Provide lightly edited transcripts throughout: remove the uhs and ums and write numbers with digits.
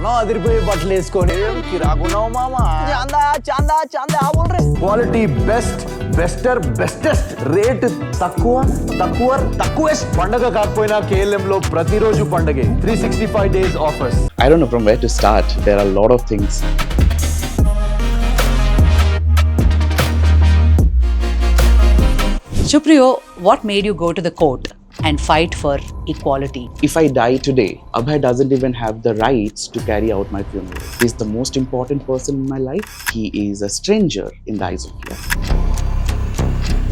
మనం అదిరిపోయే బట్టలు వేసుకొని కిరాకున్నావు మామా. చాందా చాందా చాందా బోల్ రే. క్వాలిటీ బెస్ట్, బెస్టర్, బెస్టెస్ట్, రేట్ తక్కువ తక్కువ తక్కువెస్ట్. పండగ కాకపోయినా KLM లో ప్రతిరోజు పండగే. 365 days offers. I don't know from where to start. There are a lot of things. Supriyo, what made you go to the court and fight for equality? If I die today, Abhay doesn't even have the rights to carry out my funeral. He's the most important person in my life. He is a stranger in the eyes of law.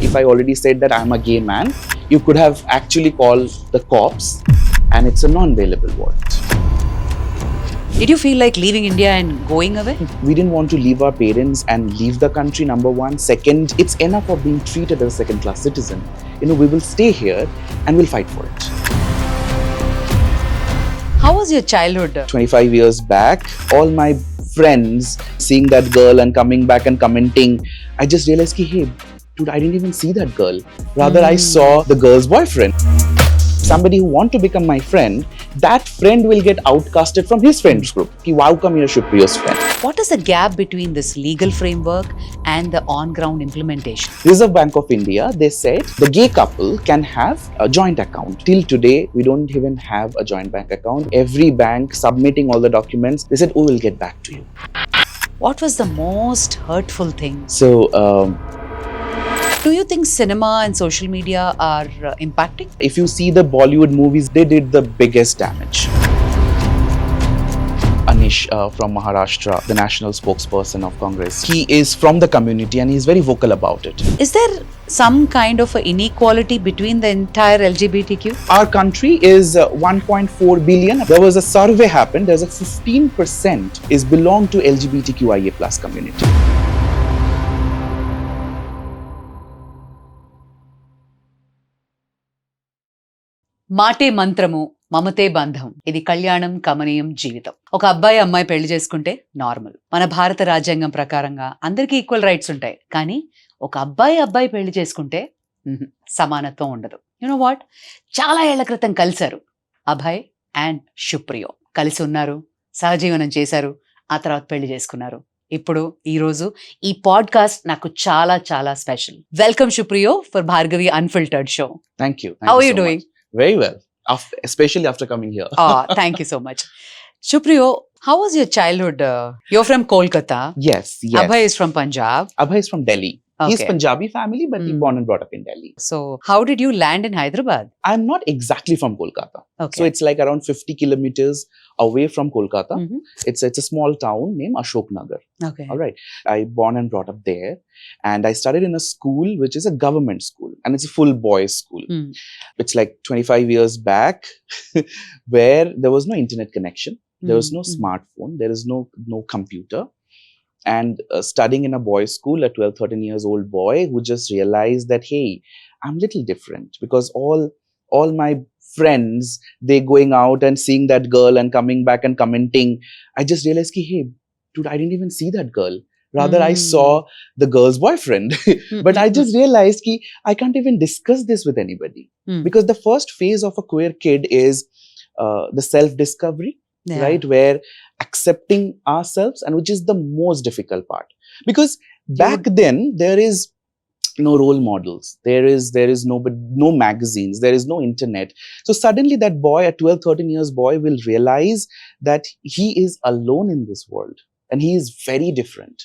If I already said that I'm a gay man, you could have actually called the cops, and it's a non-bailable warrant. Did you feel like leaving India and going away? We didn't want to leave our parents and leave the country, number one. Second, it's enough of being treated as a second-class citizen. We will stay here and we'll fight for it. How was your childhood? 25 years back, all my friends seeing that girl and coming back and commenting, I just realized, hey, dude, I didn't even see that girl. Rather, I saw the girl's boyfriend. Somebody who want to become my friend, that friend will get outcasted from his friends group. Wow, come here, Supriyo's friend. What is the gap between this legal framework and the on-ground implementation? Reserve Bank of India, they said the gay couple can have a joint account. Till today, we don't even have a joint bank account. Every bank submitting all the documents, they said, oh, we'll get back to you. What was the most hurtful thing? So, Do you think cinema and social media are impacting? if you see the Bollywood movies, they did the biggest damage. Anish from Maharashtra, the national spokesperson of Congress, he is from the community and he's very vocal about it. Is there some kind of inequality between the entire LGBTQ? Our country is 1.4 billion. There was a survey happened, there's a 15% is belong to LGBTQIA plus community. మాటే మంత్రము మమతే బంధం, ఇది కళ్యాణం కమనీయం జీవితం. ఒక అబ్బాయి అమ్మాయి పెళ్లి చేసుకుంటే నార్మల్. మన భారత రాజ్యాంగం ప్రకారంగా అందరికీ ఈక్వల్ రైట్స్ ఉంటాయి. కానీ ఒక అబ్బాయి పెళ్లి చేసుకుంటే సమానత్వం ఉండదు. యునో వాట్, చాలా ఏళ్ల క్రితం కలిశారు అభయ్ అండ్ సుప్రియో. కలిసి ఉన్నారు, సహజీవనం చేశారు, ఆ తర్వాత పెళ్లి చేసుకున్నారు. ఇప్పుడు ఈరోజు ఈ పాడ్కాస్ట్ నాకు చాలా చాలా special. Welcome Supriyo for Bhargavi unfiltered show. Thank you. How are you doing? Very well, especially after coming here. Thank you so much. Supriyo, how was your childhood? You're from Kolkata. Yes. Abhay is from Punjab. Abhay is from Delhi. He's Okay. Punjabi family, but he born and brought up in Delhi. So, how did you land in Hyderabad? I'm not exactly from Kolkata. Okay. So it's like around 50 kilometers away from Kolkata. Mhm. It's a small town named Ashoknagar. Okay. All right. I born and brought up there, and I studied in a school which is a government school, and it's a full boys school. Mm. It's like 25 years back, where there was no internet connection, there was no Mm. smartphone, there is no computer. And studying in a boys' school, a 12, 13 years old boy who just realized that, hey, I'm little different, because all my friends, they going out and seeing that girl and coming back and commenting. I just realized, hey, dude, I didn't even see that girl. Rather, I saw the girl's boyfriend. But I just realized I can't even discuss this with anybody. Mm. Because the first phase of a queer kid is the self-discovery. Yeah. Right, where accepting ourselves, and which is the most difficult part, because back then there is no role models, there is no magazines, there is no internet. So suddenly that boy, a 12, 13 years boy, will realize that he is alone in this world and he is very different.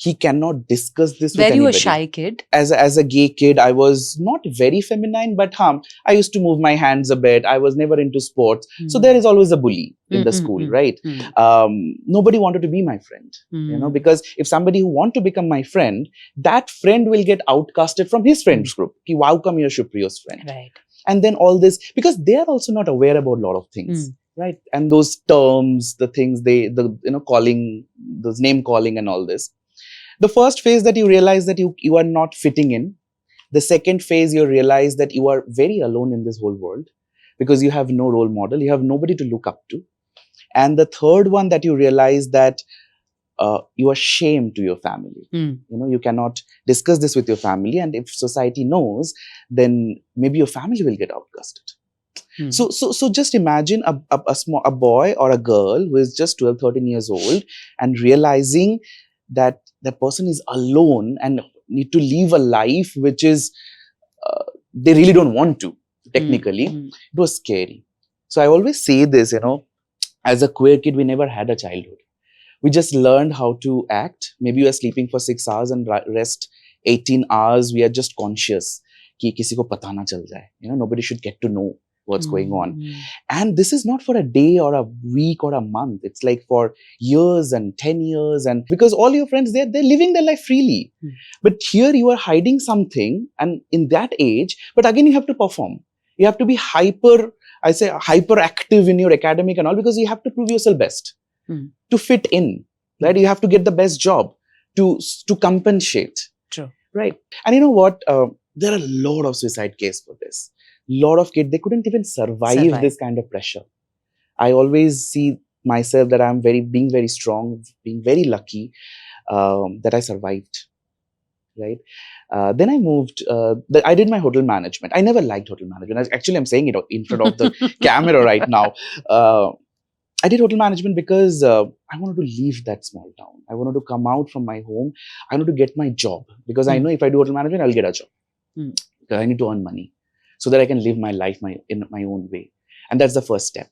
He cannot discuss this with anybody. Were you a shy kid? As a gay kid, I was not very feminine, but I used to move my hands a bit. I was never into sports. So there is always a bully in the school, right? Nobody wanted to be my friend, because if somebody who want to become my friend, that friend will get outcasted from his friends group. Wow, come here, Supriyo's friend. Right. And then all this, because they are also not aware about a lot of things. Right? And those terms, the things calling, those name calling and all this. The first phase that you realize that you are not fitting in. The second phase, you realize that you are very alone in this whole world, because you have no role model, you have nobody to look up to. And the third one, that you realize that you are shame to your family. You cannot discuss this with your family, and if society knows, then maybe your family will get outcasted. So just imagine a boy or a girl who is just 12, 13 years old and realizing that that person is alone and need to live a life which is they really don't want to. Technically, it was scary. So I always say this, as a queer kid, we never had a childhood. We just learned how to act. Maybe we are sleeping for 6 hours and rest 18 hours. We are just conscious कि किसी को पता ना चल जाए. Nobody should get to know what's going on. And this is not for a day or a week or a month. It's like for years and 10 years. And because all your friends, they're living their life freely. But here you are hiding something, and in that age, but again, you have to perform. You have to be hyperactive in your academic and all, because you have to prove yourself best to fit in, right? You have to get the best job to compensate. True. Right. And you know what? There are a lot of suicide cases for this. Lot of kids, they couldn't even survive this kind of pressure. I always see myself that I'm being very strong, being very lucky that I survived. Right. Then I moved. I did my hotel management. I never liked hotel management. Actually, I'm saying it in front of the camera right now. I did hotel management because I wanted to leave that small town. I wanted to come out from my home. I wanted to get my job, because I know if I do hotel management, I'll get a job. Because I need to earn money so that I can live my life in my own way. And that's the first step.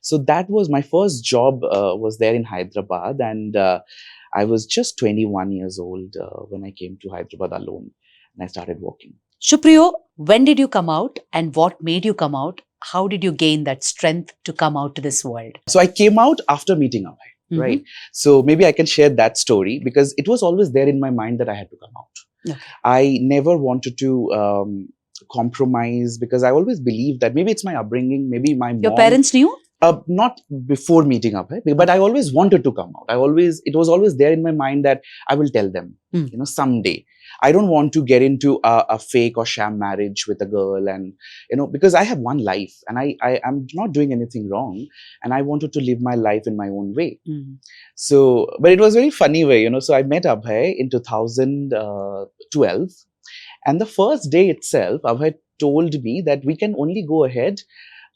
So that was my first job, was there in Hyderabad. And I was just 21 years old when I came to Hyderabad alone, and I started working. Supriyo, when did you come out, and what made you come out? How did you gain that strength to come out to this world? So I came out after meeting Abhay, right? So maybe I can share that story, because it was always there in my mind that I had to come out. Okay. I never wanted to compromise, because I always believed that maybe it's my upbringing, maybe my mom. Your parents knew? Not before meeting Abhay, but I always wanted to come out. It was always there in my mind that I will tell them, someday. I don't want to get into a fake or sham marriage with a girl, and because I have one life, and I am not doing anything wrong, and I wanted to live my life in my own way. So, but it was a very funny way, So I met Abhay in 2012, and the first day itself, Abhay told me that we can only go ahead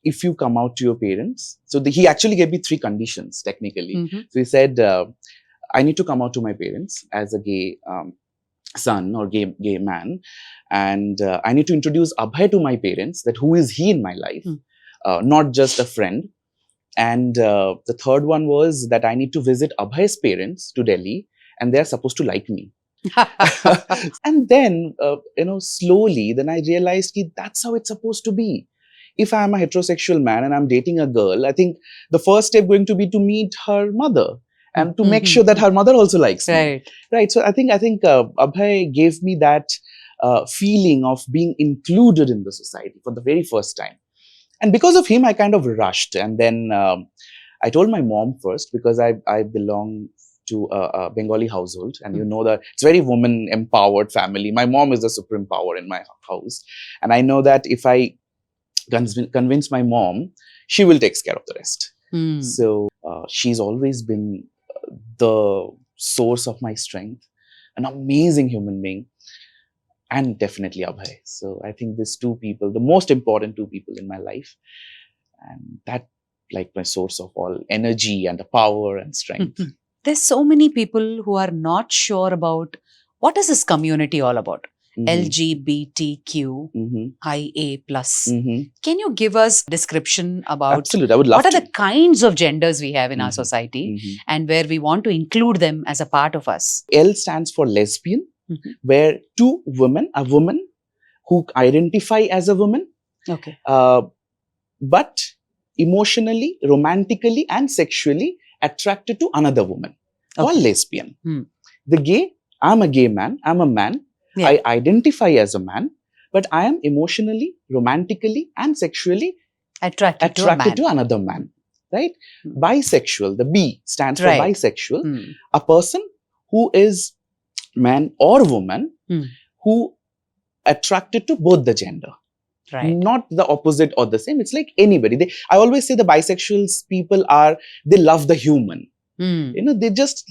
if you come out to your parents. So he actually gave me 3 conditions, technically. So he said, I need to come out to my parents as a gay son or gay man, and I need to introduce Abhay to my parents, that who is he in my life, not just a friend. And the third one was that I need to visit Abhay's parents to Delhi, and they're supposed to like me. And then slowly then I realized that's how it's supposed to be. If I am a heterosexual man and I'm dating a girl, I think the first step going to be to meet her mother, and to make sure that her mother also likes me. Right. So I think Abhay gave me that feeling of being included in the society for the very first time. And because of him, I kind of rushed. And then I told my mom first, because I belong to a Bengali household, and that it's very woman empowered family. My mom is the supreme power in my house. And I know that if I convince my mom, she will take care of the rest. So she's always been the source of my strength, an amazing human being, and definitely Abhay. So I think these 2 people, the most important 2 people in my life, and that like my source of all energy and the power and strength. There's so many people who are not sure about what is this community all about. LGBTQIA+. Can you give us a description about Absolutely, I would love what are the kinds of genders we have in our society, and where we want to include them as a part of us? L stands for lesbian, where 2 women, a woman who identify as a woman, but emotionally, romantically, and sexually attracted to another woman, or lesbian. The gay, I'm a gay man, I'm a man. I identify as a man, but I am emotionally, romantically, and sexually attracted to another man. Right? Bisexual, the B stands for bisexual, a person who is man or woman who attracted to both the gender. Not the opposite or the same. It's like anybody. I always say the bisexual people they love the human. They just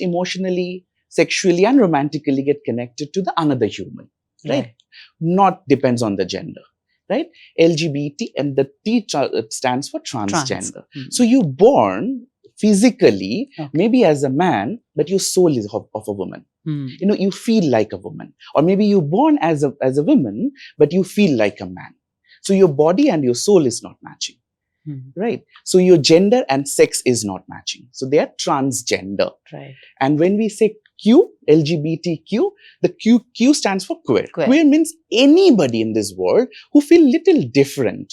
emotionally, sexually, and romantically get connected to the another human. Right? Not depends on the gender. right? LGBT, and the T stands for transgender. Trans. So you born physically, Okay. maybe as a man, but your soul is of a woman. You know, you feel like a woman. Or maybe you're born as a woman, but you feel like a man. So your body and your soul is not matching, right? So your gender and sex is not matching. So they are transgender. Right. And when we say Q, LGBTQ, the Q stands for queer. Queer. Queer means anybody in this world who feel little different.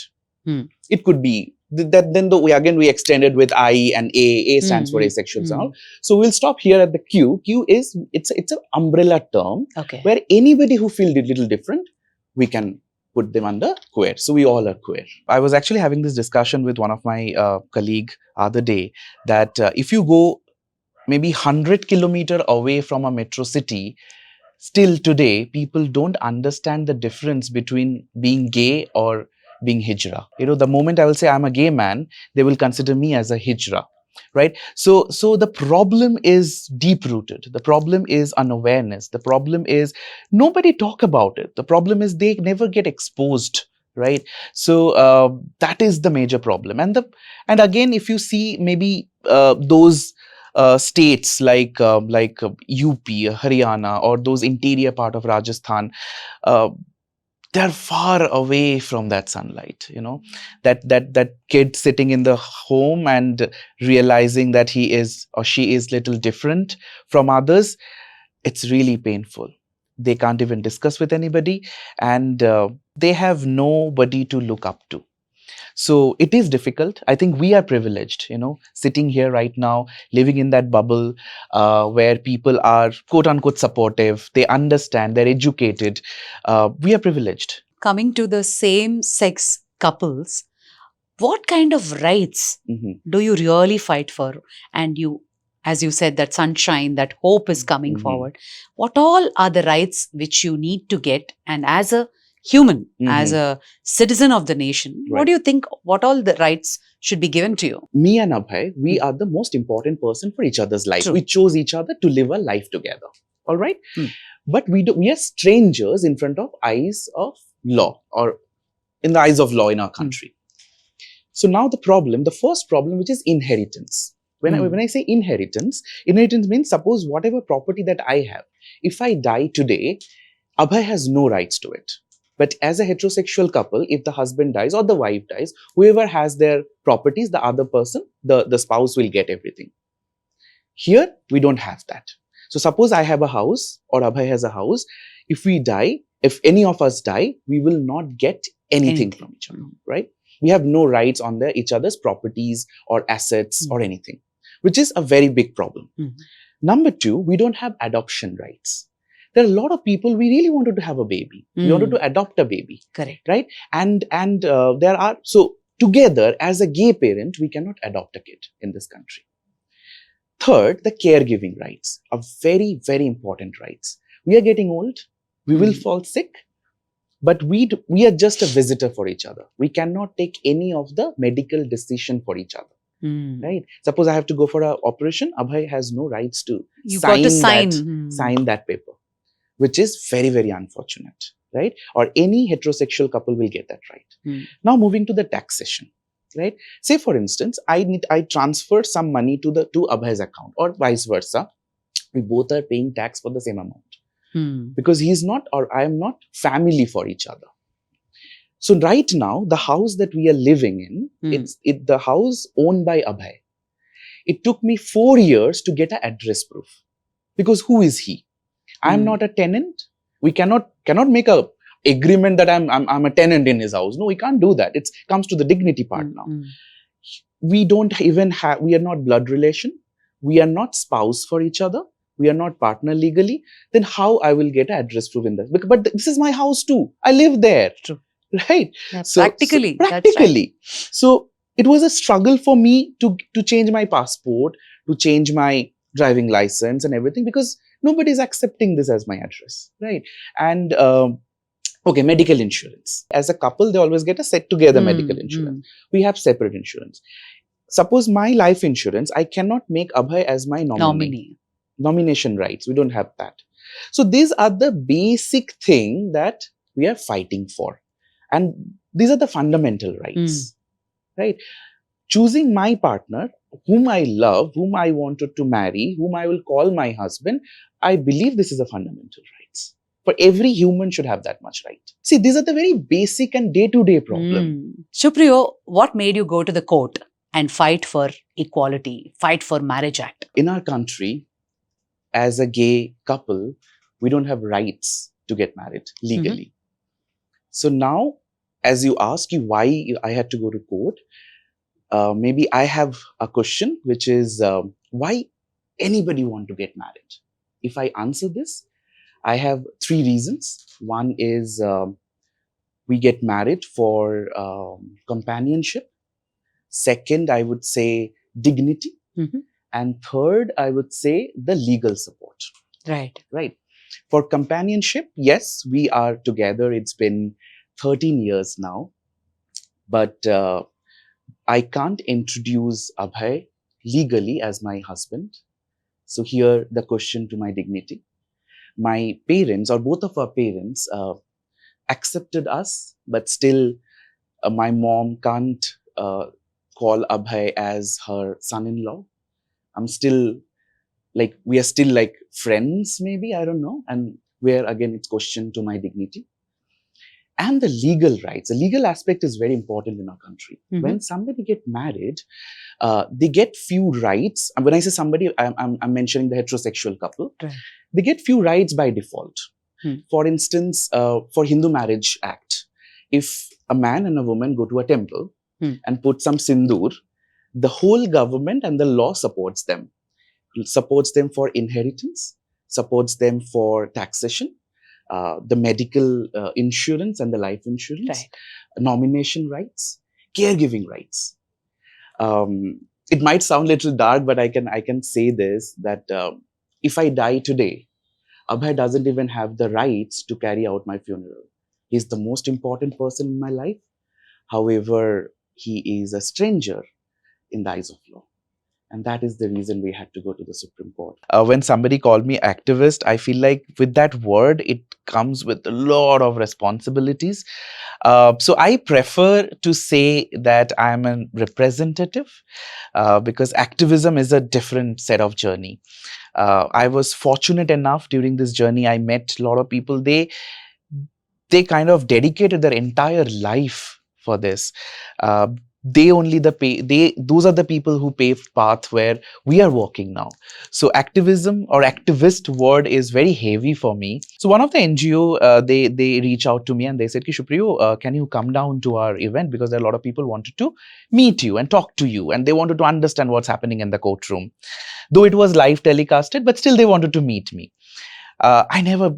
It could be that then we extended with I and A. A stands for asexuals and all. So we'll stop here at the Q. Q is, it's an umbrella term where anybody who feels a little different, we can put them under queer. So we all are queer. I was actually having this discussion with one of my colleague other day that if you go maybe 100 kilometers away from a metro city, still today, people don't understand the difference between being gay or being hijra. You know, the moment I will say I'm a gay man, they will consider me as a hijra, right? So the problem is deep rooted. The problem is unawareness. The problem is nobody talk about it. The problem is they never get exposed, right? So that is the major problem. And again, if you see maybe those states like UP, Haryana, or those interior part of Rajasthan, they're far away from that sunlight. You know, that kid sitting in the home and realizing that he is or she is little different from others, it's really painful. They can't even discuss with anybody, and they have nobody to look up to. So it is difficult. I think we are privileged, you know, sitting here right now, living in that bubble where people are quote unquote supportive. They understand, they're educated. We are privileged. Coming to the same sex couples, what kind of rights do you really fight for? And you, as you said, that sunshine, that hope is coming forward. What all are the rights which you need to get? And as a human, as a citizen of the nation, what do you think, what all the rights should be given to you? Me and Abhay, we are the most important person for each other's life. True. We chose each other to live a life together. All right? But we are strangers in front of eyes of law, or in the eyes of law in our country. So now the first problem, which is inheritance. When I say inheritance means suppose whatever property that I have, if I die today, Abhay has no rights to it. But as a heterosexual couple, if the husband dies or the wife dies, whoever has their properties, the other person, the spouse will get everything. Here, we don't have that. So suppose I have a house or Abhay has a house. If we die, if any of us die, we will not get anything from each other, right? We have no rights on each other's properties or assets or anything, which is a very big problem. Number two, we don't have adoption rights. There are a lot of people, we really wanted to have a baby. We wanted to adopt a baby. Correct. Right? And there are, so together as a gay parent, we cannot adopt a kid in this country. Third, the caregiving rights are very, very important rights. We are getting old. We will fall sick. But we are just a visitor for each other. We cannot take any of the medical decision for each other. Right? Suppose I have to go for an operation. Abhay has no rights to sign that paper, which is very, very unfortunate, right? Or any heterosexual couple will get that right. Now moving to the taxation, right? Say for instance, I transfer some money to Abhay's account or vice versa. We both are paying tax for the same amount because he's not or I am not family for each other. So right now, the house that we are living in, it's the house owned by Abhay. It took me 4 years to get an address proof because who is he? I'm not a tenant. We cannot make a agreement that I'm a tenant in his house. No, we can't do that. It comes to the dignity part now. We don't even have, we are not blood relation. We are not spouse for each other. We are not partner legally. Then how I will get an address proof in this? But this is my house too. I live there. True. Right? Yeah, practically. Practically. That's right. So it was a struggle for me to change my passport, to change my driving license and everything because nobody is accepting this as my address, right? And okay, medical insurance. As a couple, they always get a set together medical insurance. We have separate insurance. Suppose my life insurance, I cannot make Abhay as my nominee. Nomination rights, we don't have that. So these are the basic thing that we are fighting for. And These are the fundamental rights, right? Choosing my partner, whom I love, whom I wanted to marry, whom I will call my husband, I believe this is a fundamental rights. For every human should have that much right. See, these are the very basic and day-to-day problem. Supriyo, what made you go to the court and fight for equality, fight for Marriage Act? In our country, as a gay couple, we don't have rights to get married legally. So now, as you ask you why I had to go to court, maybe I have a question, which is why anybody want to get married? If I answer this, I have 3 reasons. One is we get married for companionship. Second, I would say dignity. And third, I would say the legal support. Right. For companionship, yes, we are together. It's been 13 years now. But I can't introduce Abhay legally as my husband. So here the question to my dignity. My parents, or both of our parents, accepted us, but still my mom can't call Abhay as her son-in-law. I'm still like, we are still like friends, maybe, I don't know. And where again, it's question to my dignity. And the legal rights. The legal aspect is very important in our country. When somebody get married, they get few rights. And when I say somebody, I'm mentioning the heterosexual couple. Right. They get few rights by default. For instance, for Hindu Marriage Act, if a man and a woman go to a temple and put some sindoor, the whole government and the law supports them. Supports them for inheritance, supports them for taxation, the medical insurance and the life insurance, nomination rights, caregiving rights. It might sound a little dark, but I can say this, that if I die today, Abhay doesn't even have the rights to carry out my funeral. He's the most important person in my life. However, he is a stranger in the eyes of law. And that is the reason we had to go to the Supreme Court. When somebody called me activist, I feel like with that word, it comes with a lot of responsibilities. So I prefer to say that I'm a representative because activism is a different set of journey. I was fortunate enough during this journey, I met a lot of people. They kind of dedicated their entire life for this. Those are the people who paved path where we are walking now. So activism or activist word is very heavy for me. So one of the NGO, they reach out to me and they said, Supriyo, can you come down to our event? Because there are a lot of people wanted to meet you and talk to you, and they wanted to understand what's happening in the courtroom. Though it was live telecasted, but still they wanted to meet me. I never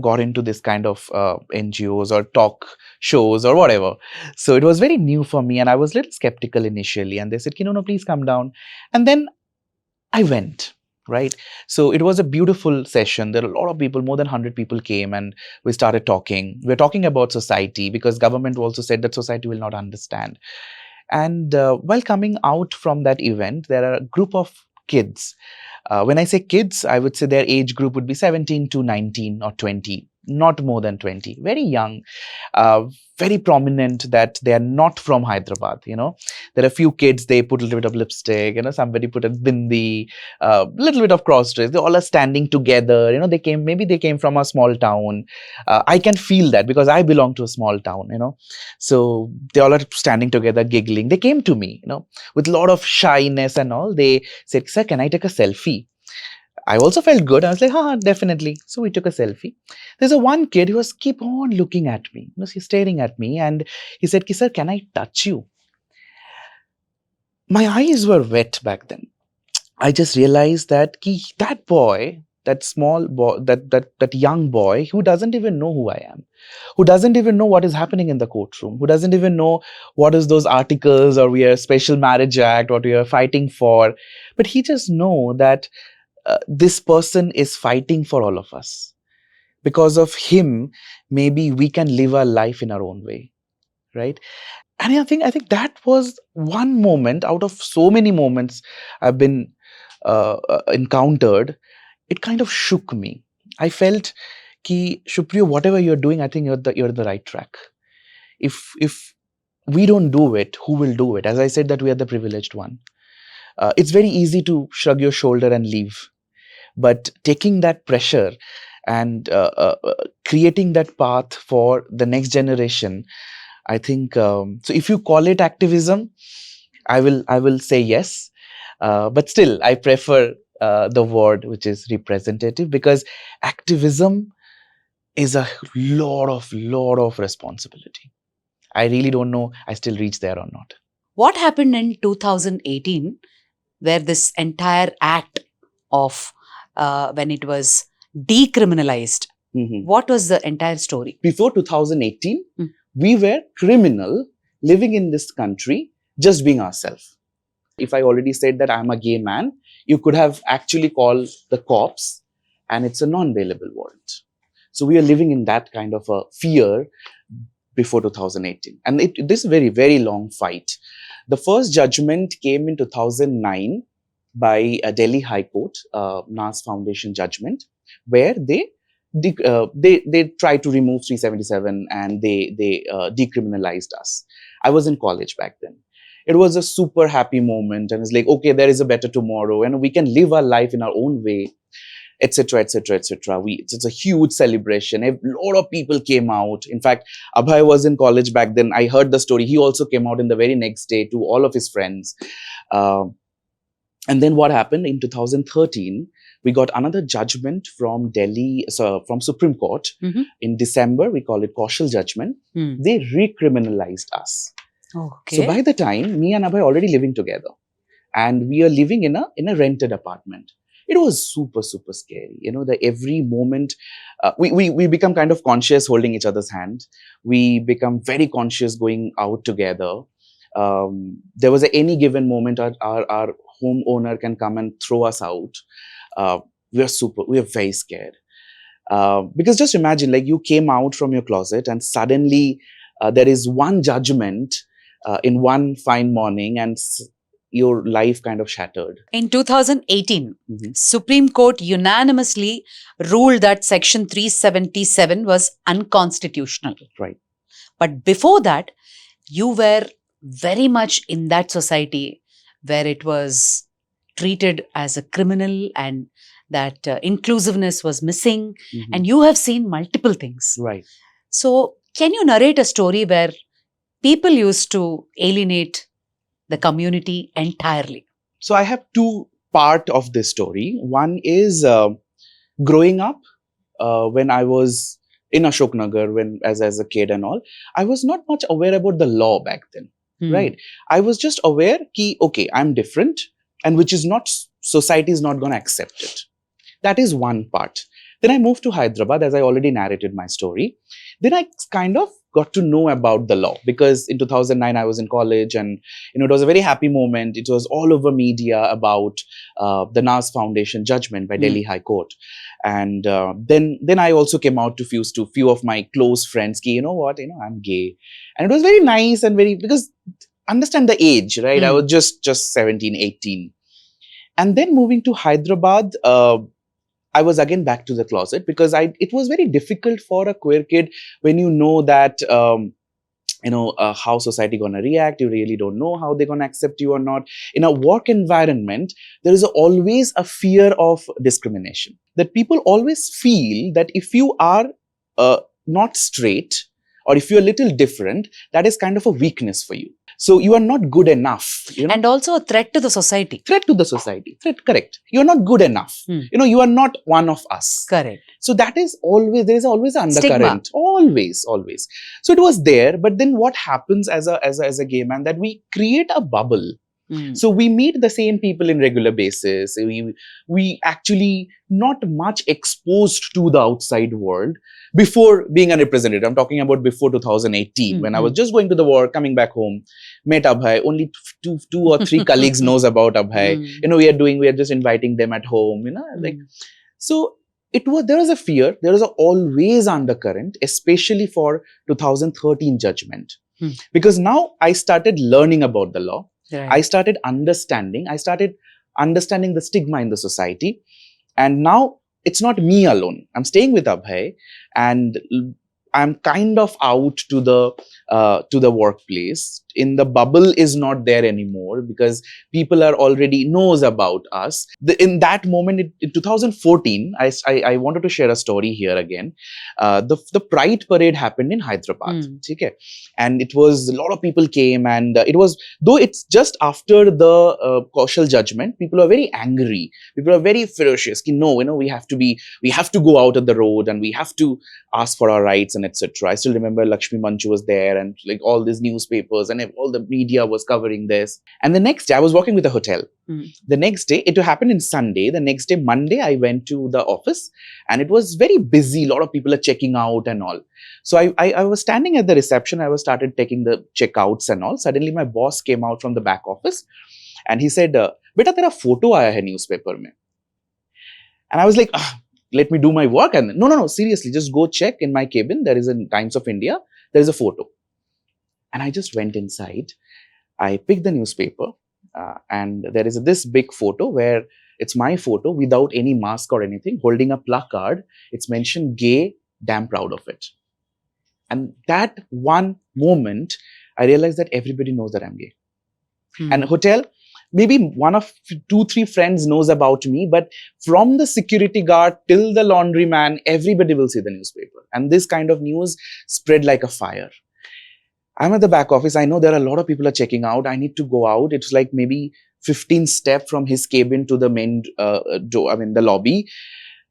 got into this kind of NGOs or talk shows or whatever. So it was very new for me and I was a little skeptical initially. And they said, no, please come down. And then I went, right? So it was a beautiful session. There are a lot of people, more than 100 people came and we started talking. We're talking about society because government also said that society will not understand. And while coming out from that event, there are a group of kids. When I say kids, I would say their age group would be 17 to 19 or 20, not more than 20. Very young, very prominent that they are not from Hyderabad. There are a few kids, they put a little bit of lipstick, somebody put a bindi, little bit of cross dress. They all are standing together. They came from a small town. I can feel that because I belong to a small town, So they all are standing together, giggling. They came to me, with a lot of shyness and all. They said, sir, can I take a selfie? I also felt good. I was like, definitely. So we took a selfie. There's one kid who was keep on looking at me. He's staring at me and he said, sir, can I touch you? My eyes were wet back then. I just realized that that boy, that small boy, that young boy who doesn't even know who I am, who doesn't even know what is happening in the courtroom, who doesn't even know what is those articles or we are Special Marriage Act, what we are fighting for. But he just know that this person is fighting for all of us. Because of him, maybe we can live our life in our own way, right? And I think that was one moment out of so many moments I've been encountered. It kind of shook me. I felt, Supriyo, whatever you're doing, I think you're the right track. if we don't do it, who will do it? As I said, that we are the privileged one. It's very easy to shrug your shoulder and leave, but taking that pressure and creating that path for the next generation, I think. So if you call it activism, I will say yes, but still I prefer the word which is representative, because activism is a lot of responsibility. I really don't know I still reach there or not. What happened in 2018 where this entire act of when it was decriminalized? Mhm. What was the entire story? Before 2018, Mm. we were criminal living in this country, just being ourselves. If I already said that I'm a gay man, you could have actually called the cops, and it's a non-bailable warrant. So we are living in that kind of a fear before 2018. And this very long fight. The first judgment came in 2009 by a Delhi High Court, NAS Foundation judgment, where they tried to remove 377 and they decriminalized us. I was in college back then. It was a super happy moment, and it's like, okay, there is a better tomorrow, and we can live our life in our own way, etc., etc., etc. It's a huge celebration. A lot of people came out. In fact, Abhay was in college back then. I heard the story. He also came out in the very next day to all of his friends. And then what happened in 2013? We got another judgment from Delhi, so from Supreme Court in December. We call it partial judgment. They recriminalized us. Okay. So by the time, me and Abhay already living together, and we are living in a rented apartment. It was super scary. You know, that every moment we become kind of conscious holding each other's hand. We become very conscious going out together. There was any given moment our homeowner can come and throw us out. We are very scared. Because just imagine, like, you came out from your closet and suddenly there is one judgment in one fine morning, and your life kind of shattered. In 2018, Supreme Court unanimously ruled that Section 377 was unconstitutional. Right. But before that, you were very much in that society where it was treated as a criminal, and that inclusiveness was missing, and you have seen multiple things. Right. So can you narrate a story where people used to alienate the community entirely? So I have two parts of this story. One is growing up when I was in Ashoknagar, as a kid and all, I was not much aware about the law back then. Right. I was just aware that, okay, I'm different, and which is not, society is not going to accept it. That is one part. Then I moved to Hyderabad, as I already narrated my story. Then I kind of got to know about the law, because in 2009 I was in college, and it was a very happy moment. It was all over media about the NAS Foundation judgment by Delhi High Court. And then I also came out to few of my close friends, you know what, I'm gay. And it was very nice, and because understand the age, right? I was just 17, 18. And then moving to Hyderabad, I was again back to the closet, because it was very difficult for a queer kid when you know that, how society going to react. You really don't know how they're going to accept you or not. In a work environment, there is always a fear of discrimination. That people always feel that if you are not straight, or if you're a little different, that is kind of a weakness for you. So you are not good enough. And also a threat to the society. Threat to the society. Correct. You're not good enough. You are not one of us. Correct. So that is always, there is always an undercurrent. Stigma. Always. So it was there. But then what happens as a gay man, that we create a bubble. So we meet the same people in regular basis. We actually not much exposed to the outside world before being a representative. I'm talking about before 2018, when I was just going to the work, coming back home, met Abhay. Only two or three colleagues knows about Abhay. We are just inviting them at home. So there was a fear. There was always undercurrent, especially for 2013 judgment, because now I started learning about the law. Right. I started understanding the stigma in the society. And now it's not me alone. I'm staying with Abhay, and I'm kind of out to the workplace. In the bubble is not there anymore because people are already knows about us. In that moment, in 2014, I wanted to share a story here again. The Pride Parade happened in Hyderabad. Okay? And it was a lot of people came, and it was, though it's just after the Kaushal judgment, people are very angry. People are very ferocious. No, we have to go out of the road and we have to ask for our rights and etc. I still remember Lakshmi Manchu was there and like all these newspapers and all the media was covering this. And the next day, I was working with a hotel. The next day, it happened in Sunday. The next day, Monday, I went to the office and it was very busy. A lot of people are checking out and all. So I was standing at the reception. I was started taking the checkouts and all. Suddenly, my boss came out from the back office and he said, "Beta, tera photo aaya hai newspaper mein." And I was like, let me do my work. And no, seriously, just go check in my cabin. There is a Times of India. There is a photo. And I just went inside. I picked the newspaper and there is this big photo where it's my photo without any mask or anything, holding a placard. It's mentioned gay, damn proud of it. And that one moment, I realized that everybody knows that I'm gay. And hotel, maybe one of 2-3 friends knows about me, but from the security guard till the laundryman, everybody will see the newspaper. And this kind of news spread like a fire. I'm at the back office. I know there are a lot of people are checking out. I need to go out. It's like maybe 15 steps from his cabin to the main door, the lobby.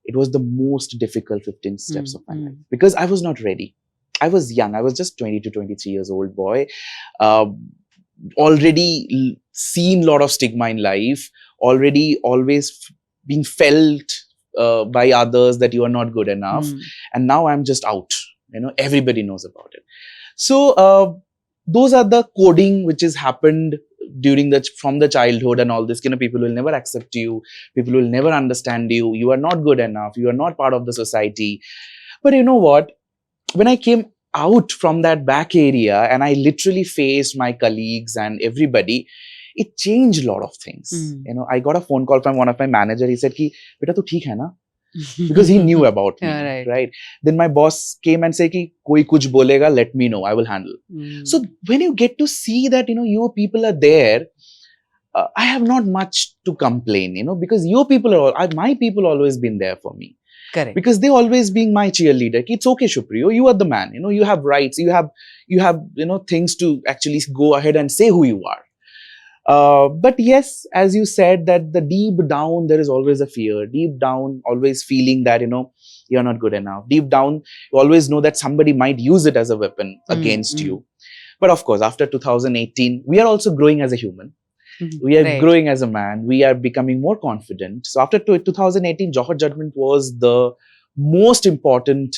It was the most difficult 15 steps of my life because I was not ready. I was young. I was just 20 to 23 years old boy. Already seen a lot of stigma in life, already always been felt by others that you are not good enough. And now I'm just out. Everybody knows about it. So those are the coding which has happened from the childhood and all this. People will never accept you. People will never understand you. You are not good enough. You are not part of the society. But you know what? When I came out from that back area and I literally faced my colleagues and everybody, it changed a lot of things. I got a phone call from one of my managers. He said, "Ki, beta, tu theek hai na?" Because he knew about me, right? Then my boss came and said, "Ki, koi kuch bolega, let me know. I will handle." So when you get to see that, your people are there, I have not much to complain, because my people always been there for me. Correct. Because they always being my cheerleader. It's okay, Supriyo, you are the man. You have rights. You have things to actually go ahead and say who you are. But yes, as you said, that the deep down there is always a fear. Deep down, always feeling that you're not good enough. Deep down, you always know that somebody might use it as a weapon against you. But of course, after 2018, we are also growing as a human. We are growing as a man. We are becoming more confident. So after 2018, Johor judgment was the most important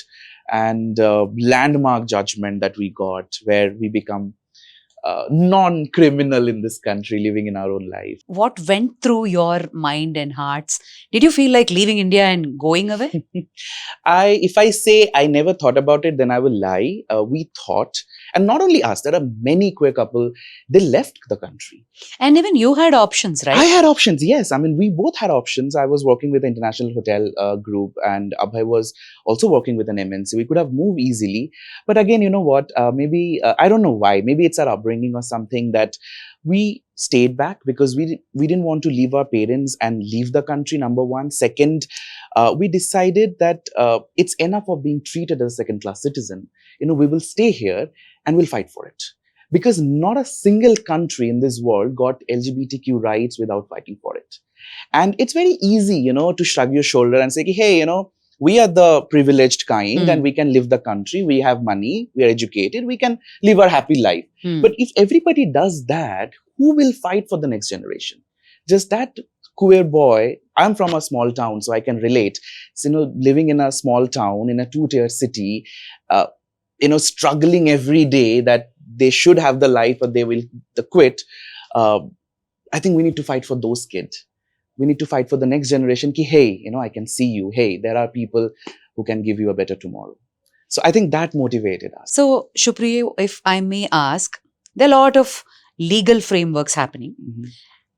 and landmark judgment that we got, where we become non-criminal in this country, living in our own life. What went through your mind and hearts? Did you feel like leaving India and going away? If I say I never thought about it, then I will lie. We thought, and not only us, there are many queer couple, they left the country. And even you had options, right? I had options, yes. We both had options. I was working with an international hotel group and Abhay was also working with an MNC. We could have moved easily. But again, you know what? Maybe, I don't know why. Maybe it's our upbringing or something that we stayed back because we didn't want to leave our parents and leave the country, number one. Second, we decided that it's enough of being treated as a second-class citizen. We will stay here and we'll fight for it. Because not a single country in this world got LGBTQ rights without fighting for it. And it's very easy, to shrug your shoulder and say, hey, we are the privileged kind and we can live the country. We have money, we are educated, we can live our happy life. But if everybody does that, who will fight for the next generation? Just that queer boy, I'm from a small town, so I can relate. So, living in a small town, in a 2-tier city, struggling every day that they should have the life or they will quit. I think we need to fight for those kids. We need to fight for the next generation. Ki, hey, I can see you. Hey, there are people who can give you a better tomorrow. So I think that motivated us. So Supriyo, if I may ask, there are a lot of legal frameworks happening.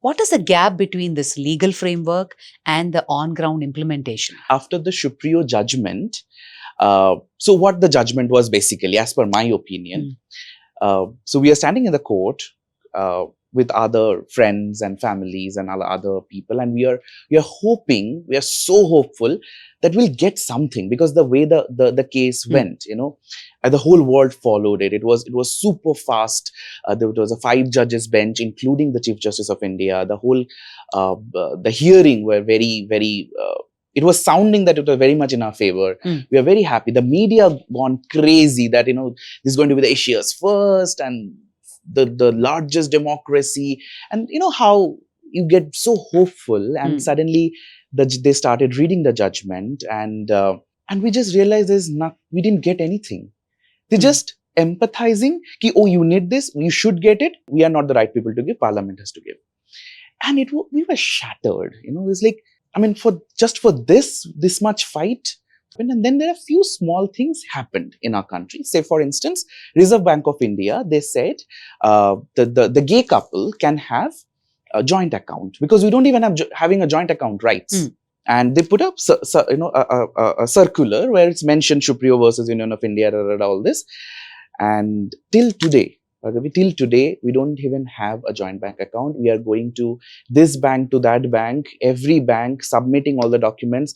What is the gap between this legal framework and the on-ground implementation? After the Supriyo judgment, So what the judgment was basically, as per my opinion, so we are standing in the court with other friends and families and other people, and we are hoping, we are so hopeful that we'll get something, because the way the case went, the whole world followed it. It was super fast. There was a 5 judges bench, including the Chief Justice of India. The whole the hearing were very, very. It was sounding that it was very much in our favor. We are very happy. The media gone crazy that this is going to be the Asia's first and the largest democracy, and how you get so hopeful, and suddenly they started reading the judgment, and we just realized we didn't get anything. They just empathizing ki, oh, you need this, you should get it. We are not the right people to give. Parliament has to give. And we were shattered. It was like, I mean, for this much fight. And then there are a few small things happened in our country. Say, for instance, Reserve Bank of India, they said the gay couple can have a joint account, because we don't even have having a joint account rights. And they put up a circular where it's mentioned Supriyo versus Union of India, all this. And till today, we don't even have a joint bank account. We are going to this bank, to that bank, every bank, submitting all the documents.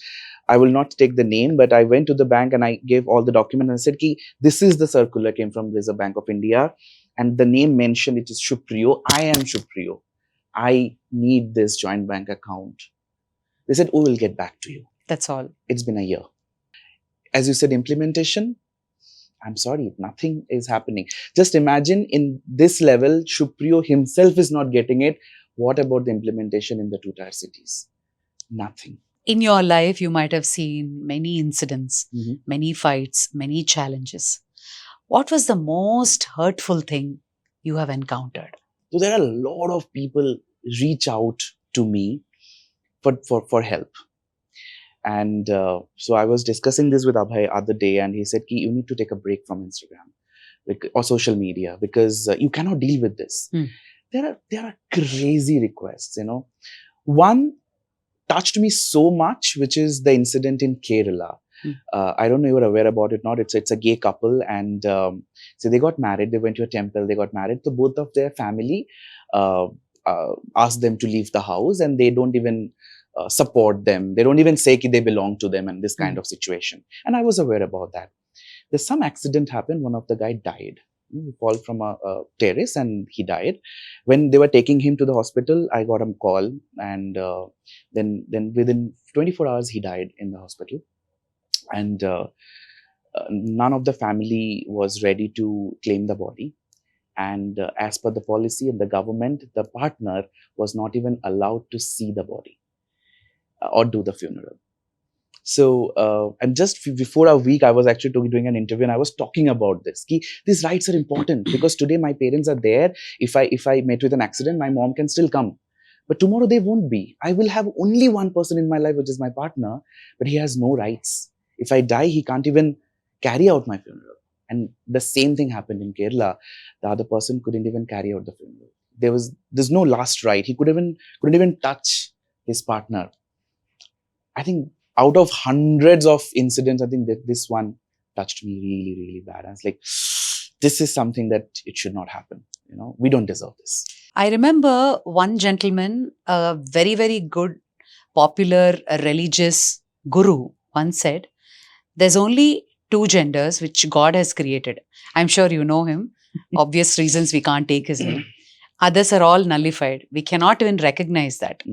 I will not take the name, but I went to the bank and I gave all the documents and said, ki, this is the circular came from Reserve Bank of India. And the name mentioned, it is Supriyo. I am Supriyo. I need this joint bank account. They said, oh, we'll get back to you. That's all. It's been a year. As you said, implementation, I'm sorry, nothing is happening. Just imagine, in this level, Supriyo himself is not getting it. What about the implementation in the 2-tier cities? Nothing. In your life, you might have seen many incidents, many fights, many challenges. What was the most hurtful thing you have encountered? So there are a lot of people reach out to me for help. And so I was discussing this with Abhay other day, and he said, ki, you need to take a break from Instagram or social media, because you cannot deal with this. There are crazy requests, One touched me so much, which is the incident in Kerala. I don't know if you're aware about it or not. It's a gay couple, and so they got married. They went to a temple. They got married. So both of their family asked them to leave the house, and they don't even support them. They don't even say that they belong to them, and this kind of situation. And I was aware about that. There's some accident happened. One of the guy died. He fell from a terrace and he died. When they were taking him to the hospital, I got a call, and then within 24 hours he died in the hospital. And none of the family was ready to claim the body. And as per the policy and the government, the partner was not even allowed to see the body or do the funeral. So, and just before a week, I was actually doing an interview, and I was talking about this. These rights are important, because today my parents are there. If I met with an accident, my mom can still come. But tomorrow they won't be. I will have only one person in my life, which is my partner, but he has no rights. If I die, he can't even carry out my funeral. And the same thing happened in Kerala. The other person couldn't even carry out the funeral. There's no last right. He couldn't even touch his partner. I think out of hundreds of incidents, I think that this one touched me really, really bad. I was like, this is something that it should not happen. We don't deserve this. I remember one gentleman, a very, very good, popular religious guru, once said, there's only 2 genders which God has created. I'm sure you know him. Obvious reasons we can't take his name. Others are all nullified. We cannot even recognize that.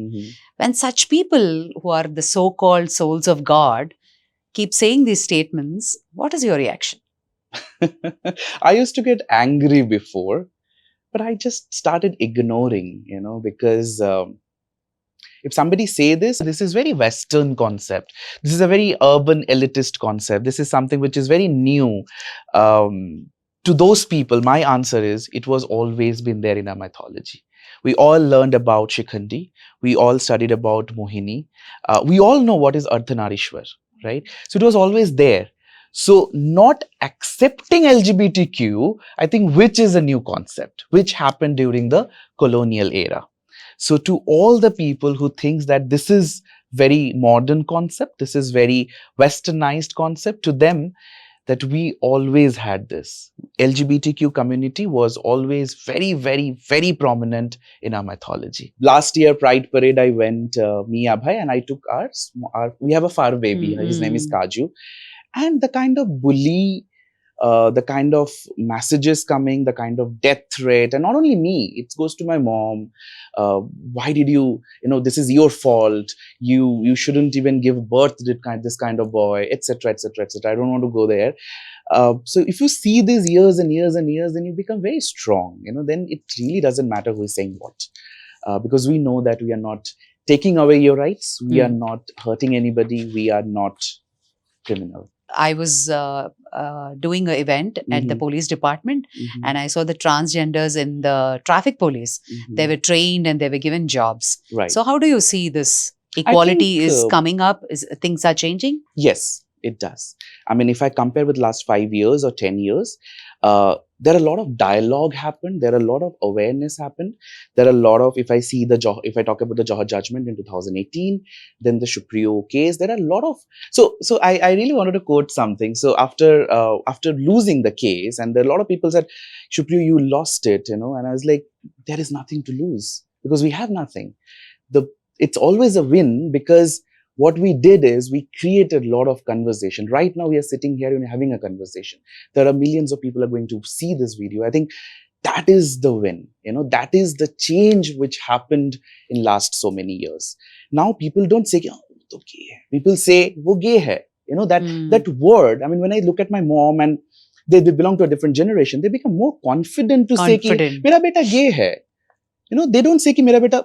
When such people who are the so-called souls of God keep saying these statements, what is your reaction? I used to get angry before, but I just started ignoring, because if somebody say this is very Western concept. This is a very urban elitist concept. This is something which is very new. To those people, my answer is, it was always been there in our mythology. We all learned about Shikhandi. We all studied about Mohini. We all know what is Ardhanarishwar, right? So it was always there. So not accepting LGBTQ, I think, which is a new concept, which happened during the colonial era. So to all the people who thinks that this is very modern concept. This is very westernized concept. To them, that we always had this. LGBTQ community was always very, very, very prominent in our mythology. Last year, Pride Parade, I went, me, Abhay, and I took we have a far baby. His name is Kaju. And the kind of bully, the kind of messages coming, the kind of death threat, and not only me, it goes to my mom. Why did you, this is your fault. You shouldn't even give birth to this kind of boy, etc., etc., etc. I don't want to go there. So if you see this years and years and years, then you become very strong. Then it really doesn't matter who is saying what, because we know that we are not taking away your rights. We are not hurting anybody. We are not criminal. I was doing an event at the police department, and I saw the transgenders in the traffic police. They were trained and they were given jobs. Right. So how do you see this equality is coming up? Things are changing? Yes, it does. I mean, if I compare with last 5 years or 10 years, there are a lot of dialogue happened. There are a lot of awareness happened. There are a lot of, if I talk about the Johar judgment in 2018, then the Supriyo case, there are a lot of, so I really wanted to quote something. So after losing the case, and there are a lot of people said, Supriyo, you lost it, and I was like, there is nothing to lose because we have nothing. It's always a win because what we did is we created a lot of conversation. Right now we are sitting here and having a conversation. There are millions of people are going to see this video. I think that is the win. That is the change which happened in last so many years. Now people don't say, oh, okay. People say, wo gay hai. That word. I mean, when I look at my mom and they belong to a different generation, they become more confident to say, ki, mera beta gay hai. They don't say, ki, mera beta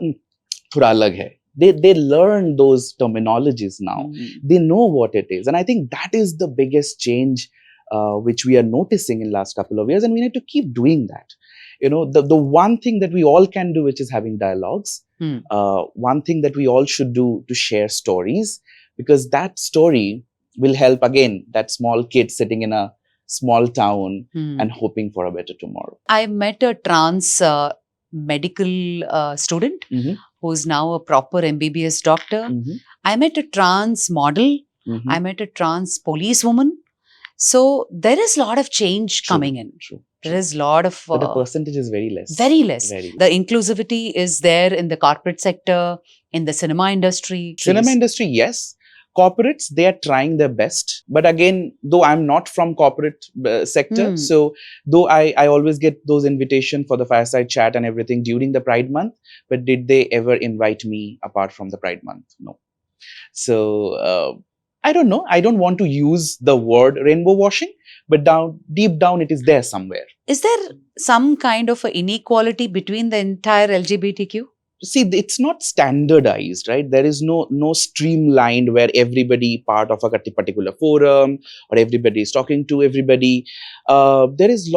thoda alag hai. They learn those terminologies now. They know what it is. And I think that is the biggest change which we are noticing in last couple of years. And we need to keep doing that. The one thing that we all can do, which is having dialogues. One thing that we all should do to share stories, because that story will help, again, that small kid sitting in a small town and hoping for a better tomorrow. I met a trans medical student who's now a proper MBBS doctor. I met a trans model. I met a trans policewoman. So there is a lot of change coming in. There is a lot of... but the percentage is very less. Very less. The inclusivity is there in the corporate sector, in the cinema industry. Cinema industry, yes. Corporates, they are trying their best. But again, though I'm not from corporate sector, so though I always get those invitations for the fireside chat and everything during the Pride month, but did they ever invite me apart from the Pride month? No. So I don't know. I don't want to use the word rainbow washing, but deep down it is there somewhere. Is there some kind of a inequality between the entire LGBTQ? See, it's not standardized, right? There is no streamlined where everybody part of a particular forum or everybody is talking to everybody. There is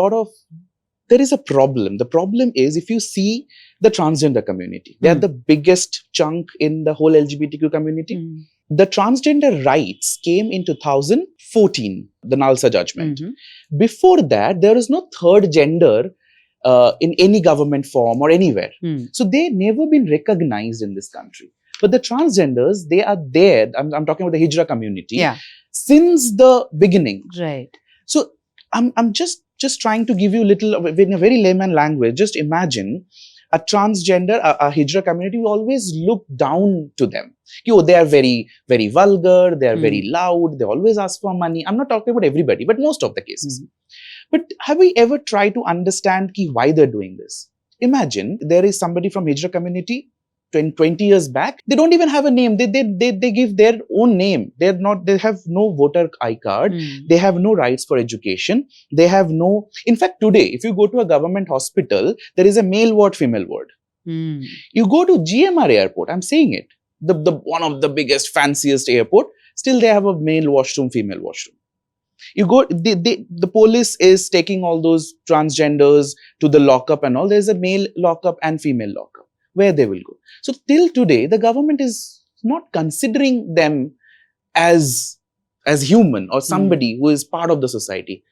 a problem. The problem is, if you see the transgender community, they are the biggest chunk in the whole LGBTQ community. The transgender rights came in 2014, the Nalsa judgment. Before that, there is no third gender in any government form or anywhere. So they never been recognized in this country. But the transgenders, they are there. I'm talking about the Hijra community. Since the beginning. Right. So I'm just trying to give you a little, in a very layman language, just imagine a transgender, a Hijra community, we always look down to them. They are very, very vulgar, they are very loud, they always ask for money. I'm not talking about everybody, but most of the cases. But have we ever tried to understand why they're doing this? Imagine there is somebody from Hijra community 20 years back. They don't even have a name. They give their own name. They have no voter ID card. They have no rights for education. They have no, in fact, today, if you go to a government hospital, there is a male ward, female ward. You go to GMR airport, I'm saying it, the one of the biggest, fanciest airport, still they have a male washroom, female washroom. You go, the police is taking all those transgenders to the lockup and all. There's a male lockup and female lockup where they will go. So till today, the government is not considering them as human or somebody who is part of the society.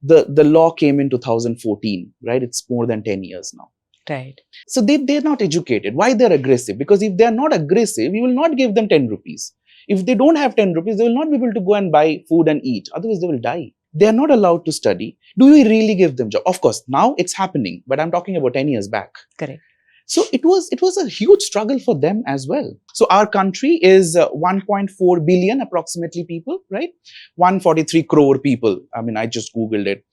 The law came in 2014, right? It's more than 10 years now. Right. So they're not educated. Why they're aggressive? Because if they're not aggressive, you will not give them 10 rupees. If they don't have 10 rupees, they will not be able to go and buy food and eat. Otherwise, they will die. They are not allowed to study. Do we really give them job? Of course, now it's happening, but I'm talking about 10 years back. Correct. So it was a huge struggle for them as well. So our country is 1.4 billion approximately people, right? 143 crore people. I mean, I just Googled it.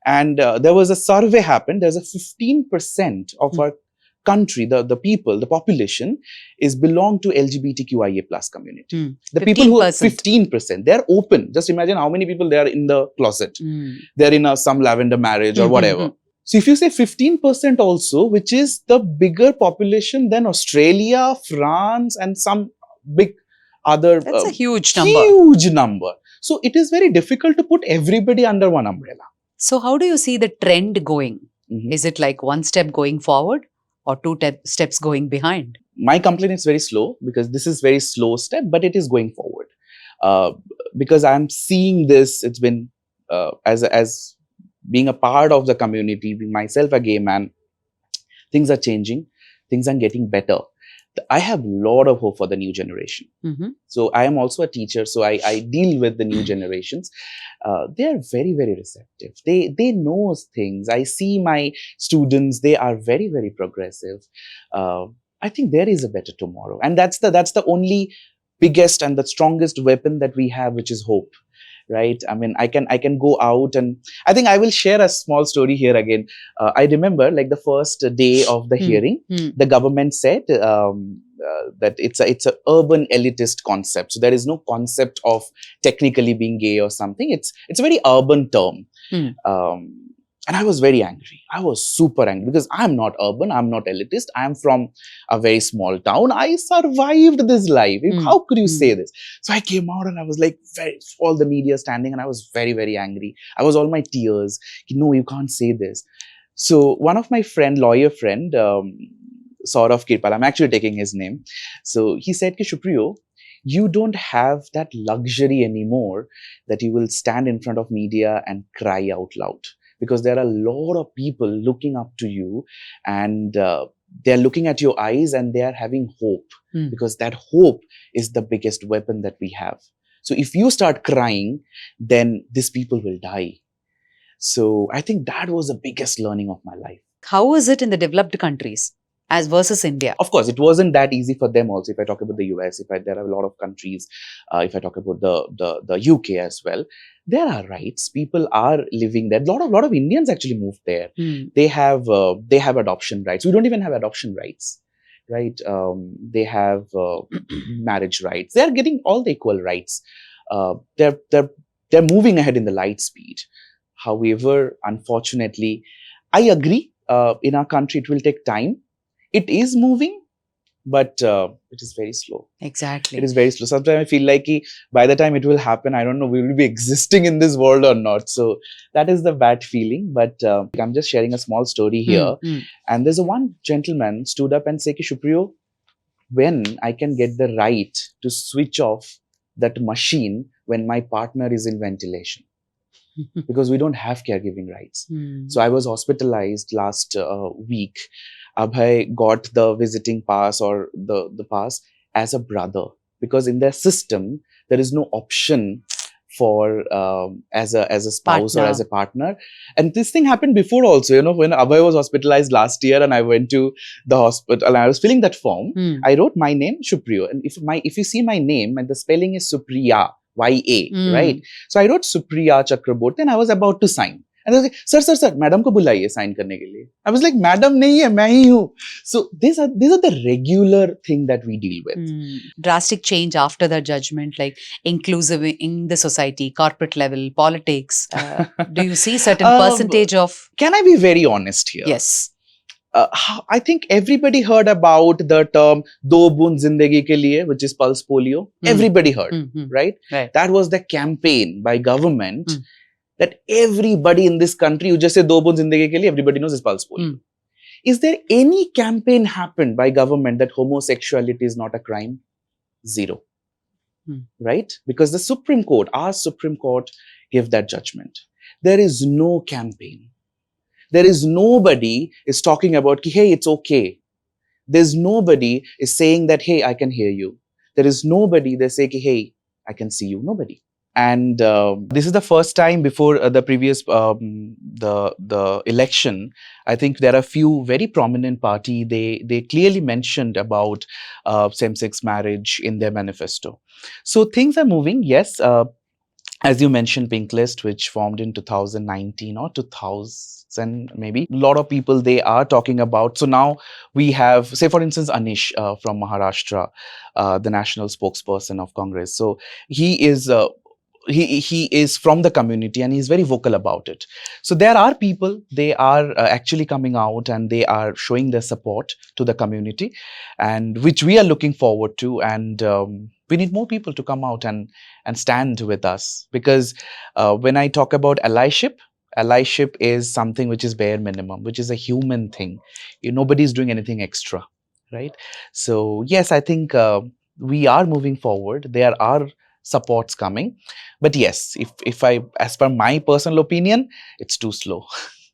And there was a survey happened. There's a 15% of our country, the people, the population is belong to LGBTQIA plus community. The people who are 15%, they're open. Just imagine how many people they are in the closet. They're in some lavender marriage or whatever. So if you say 15% also, which is the bigger population than Australia, France, and some big other. That's a huge number. Huge number. So it is very difficult to put everybody under one umbrella. So how do you see the trend going? Is it like one step going forward or two steps going behind? My complaint is very slow because this is very slow step, but it is going forward. Because I'm seeing this, it's been as being a part of the community, being myself a gay man, things are changing, things are getting better. I have a lot of hope for the new generation. So I am also a teacher, so I deal with the new generations. They are very, very receptive. They know things. I see my students, they are very, very progressive. I think there is a better tomorrow. And that's the only biggest and the strongest weapon that we have, which is hope. Right? I mean, I can go out, and I think I will share a small story here again. I remember like the first day of the hearing, the government said that it's a urban elitist concept. So there is no concept of technically being gay or something. It's a very urban term. And I was very angry. I was super angry because I'm not urban. I'm not elitist. I'm from a very small town. I survived this life. How could you say this? So I came out and I was like, all the media standing, and I was very, very angry. I was all my tears. No, you can't say this. So one of my lawyer friend, Saurav Kirpal, I'm actually taking his name. So he said, Supriyo, you don't have that luxury anymore that you will stand in front of media and cry out loud. Because there are a lot of people looking up to you, and they're looking at your eyes and they are having hope. Because that hope is the biggest weapon that we have. So if you start crying, then these people will die. So I think that was the biggest learning of my life. How is it in the developed countries as versus India? Of course, it wasn't that easy for them also. If I talk about the US, there are a lot of countries, if I talk about the UK as well, there are rights. People are living there. A lot of Indians actually moved there. They have adoption rights. We don't even have adoption rights, right? They have marriage rights. They are getting all the equal rights. They're moving ahead in the light speed. However, unfortunately, I agree. In our country, it will take time. It is moving, but it is very slow. Exactly. It is very slow. Sometimes I feel like by the time it will happen, I don't know, we will be existing in this world or not. So that is the bad feeling. But I'm just sharing a small story here. And there's one gentleman stood up and said, Supriyo, when I can get the right to switch off that machine when my partner is in ventilation? Because we don't have caregiving rights. So I was hospitalized last week. Abhay got the visiting pass or the pass as a brother, because in their system there is no option for as a spouse or as a partner. And this thing happened before also, when Abhay was hospitalized last year and I went to the hospital and I was filling that form. I wrote my name Supriyo, and if you see my name, and the spelling is Supriya, YA, right? So I wrote Supriyo Chakraborty and I was about to sign. And I was like, sir, madam ko bulaiye sign karne ke liye. I was like, madam nahi hai, main hi hu. So these are the regular thing that we deal with. Drastic change after the judgment, like inclusive in the society, corporate level, politics. Do you see certain percentage of? Can I be very honest here? Yes. I think everybody heard about the term "Do Boon Zindagi Ke Liye," which is pulse polio. Everybody heard, right? That was the campaign by government. That everybody in this country, you just say "Do Boon Zindagi Ke Liye," everybody knows it's pulse polio. Is there any campaign happened by government that homosexuality is not a crime? Zero. Right? Because the our Supreme Court gave that judgment. There is no campaign. There is nobody is talking about, hey, it's okay. There's nobody is saying that, hey, I can hear you. There is nobody that say, hey, I can see you. Nobody. And this is the first time before the previous the election. I think there are few very prominent party. They clearly mentioned about same-sex marriage in their manifesto. So things are moving. Yes, as you mentioned, Pink List, which formed in 2019 or 2000 maybe. A lot of people they are talking about. So now we have, say for instance, Anish from Maharashtra, the national spokesperson of Congress. So he is from the community and he's very vocal about it. So there are people, they are actually coming out and they are showing their support to the community, and which we are looking forward to. And we need more people to come out and stand with us, because when I talk about allyship is something which is bare minimum, which is a human thing. Nobody's doing anything extra, right? So yes, I think we are moving forward. There are supports coming, but yes, if I, as per my personal opinion, it's too slow.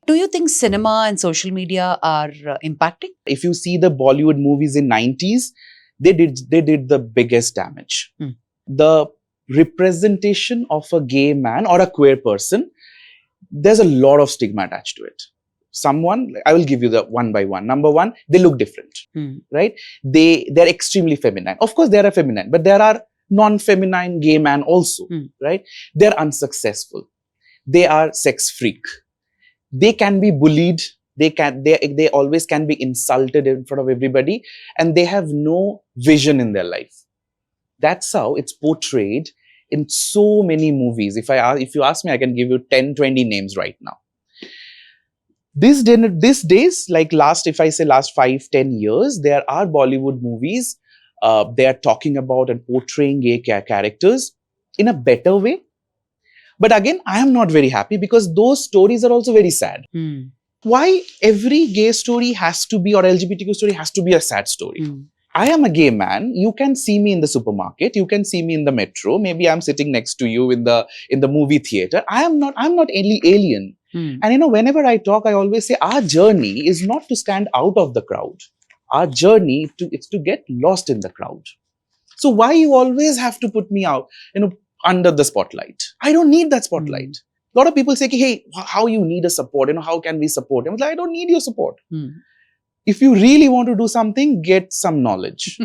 Do you think cinema and social media are impacting? If you see the Bollywood movies in 90s, they did the biggest damage. The representation of a gay man or a queer person, there's a lot of stigma attached to it. Someone, I will give you the one by one. Number one, they look different, right? They're extremely feminine. Of course, they are feminine, but there are non-feminine gay man also, right? They're unsuccessful. They are sex freak. They can be bullied. They always can be insulted in front of everybody, and they have no vision in their life. That's how it's portrayed in so many movies. If you ask me, I can give you 10-20 names right now. These days, like if I say last 5-10 years, there are Bollywood movies. They are talking about and portraying gay characters in a better way. But again, I am not very happy, because those stories are also very sad. Why every gay story has to be, or LGBTQ story has to be a sad story? I am a gay man. You can see me in the supermarket. You can see me in the metro. Maybe I'm sitting next to you in the movie theater. I'm not any alien. And whenever I talk, I always say our journey is not to stand out of the crowd. Our journey is to get lost in the crowd. So why you always have to put me out, under the spotlight? I don't need that spotlight. A lot of people say, hey, how you need a support? How can we support? I'm like, I don't need your support. If you really want to do something, get some knowledge.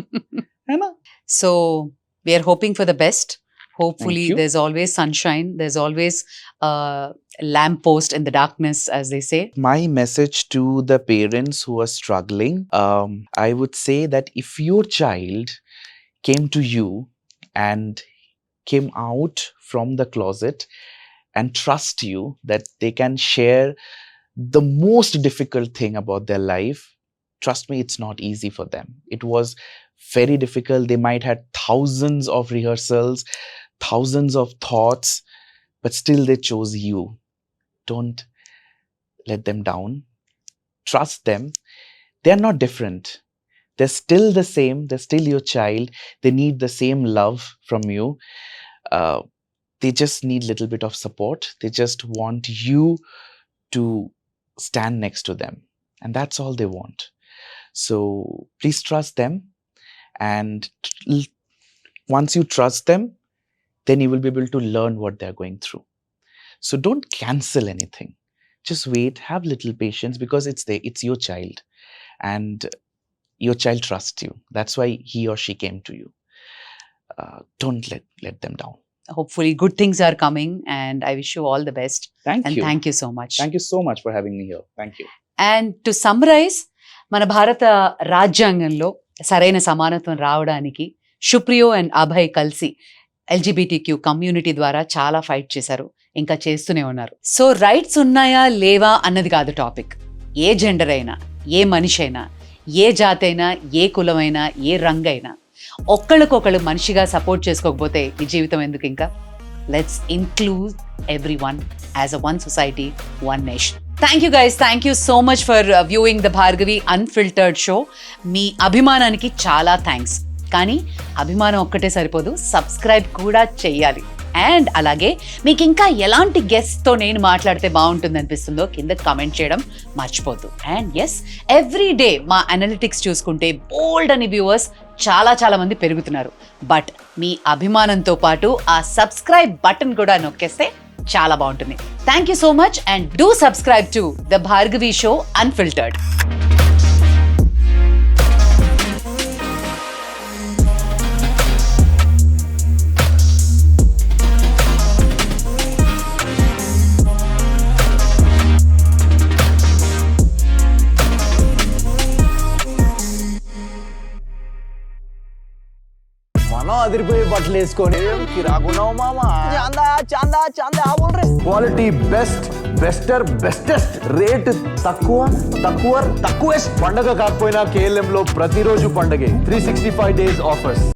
So we are hoping for the best. Hopefully there's always sunshine. There's always a lamppost in the darkness, as they say. My message to the parents who are struggling, I would say that if your child came to you and came out from the closet and trust you that they can share the most difficult thing about their life, trust me, it's not easy for them. It was very difficult. They might have thousands of rehearsals, thousands of thoughts, but still they chose you. Don't let them down. Trust them. They're not different. They're still the same. They're still your child. They need the same love from you. They just need a little bit of support. They just want you to stand next to them. And that's all they want. So please trust them. And once you trust them, then you will be able to learn what they're going through. So don't cancel anything. Just wait, have little patience, because it's your child. And your child trusts you. That's why he or she came to you. Don't let them down. Hopefully good things are coming, and I wish you all the best. Thank you. Thank you so much. Thank you so much for having me here. Thank you. And to summarize, మన భారత రాజ్యాంగంలో సరైన సమానత్వం రావడానికి Supriyo and Abhay కలిసి LGBTQ community ద్వారా చాలా fight చేశారు, ఇంకా చేస్తూనే ఉన్నారు. సో రైట్స్ ఉన్నాయా లేవా అన్నది కాదు టాపిక్. ఏ జెండర్ అయినా, ఏ మనిషి అయినా, ఏ జాతి అయినా, ఏ కులమైనా, ఏ రంగు అయినా ఒక్కళ్ళకొకళ్ళు మనిషిగా సపోర్ట్ చేసుకోకపోతే ఈ జీవితం ఎందుకు ఇంకా? Let's include everyone as a one society, one nation. Thank you guys, thank you so much for viewing the Bhargavi unfiltered show. మీ అభిమానానికి చాలా థ్యాంక్స్. కానీ అభిమానం ఒక్కటే సరిపోదు, సబ్స్క్రైబ్ కూడా చెయ్యాలి. అండ్ అలాగే మీకు ఇంకా ఎలాంటి గెస్ట్ తో నేను మాట్లాడితే బాగుంటుంది అనిపిస్తుందో కింద కామెంట్ చేయడం మర్చిపోద్దు. అండ్ ఎస్, ఎవ్రీ డే మా అనలిటిక్స్ చూసుకుంటే బోల్డ్ అని వ్యూవర్స్ చాలా మంది పెరుగుతున్నారు. బట్ మీ అభిమానంతో పాటు ఆ సబ్స్క్రైబ్ బటన్ కూడా నొక్కేస్తే చాలా బాగుంటుంది. Thank you so much and do subscribe to the Bhargavi show unfiltered. మనం అదిరిపోయే బట్టలు వేసుకొని కిరాకున్నావు మామా. చాందా చాందా చాందా బోల్ రే. క్వాలిటీ బెస్ట్, బెస్టర్, బెస్టెస్ట్, రేట్ తక్కువ తక్కువెస్ట్. పండగ కాకపోయినా KLM లో ప్రతిరోజు పండగే. 365 days ఆఫర్స్.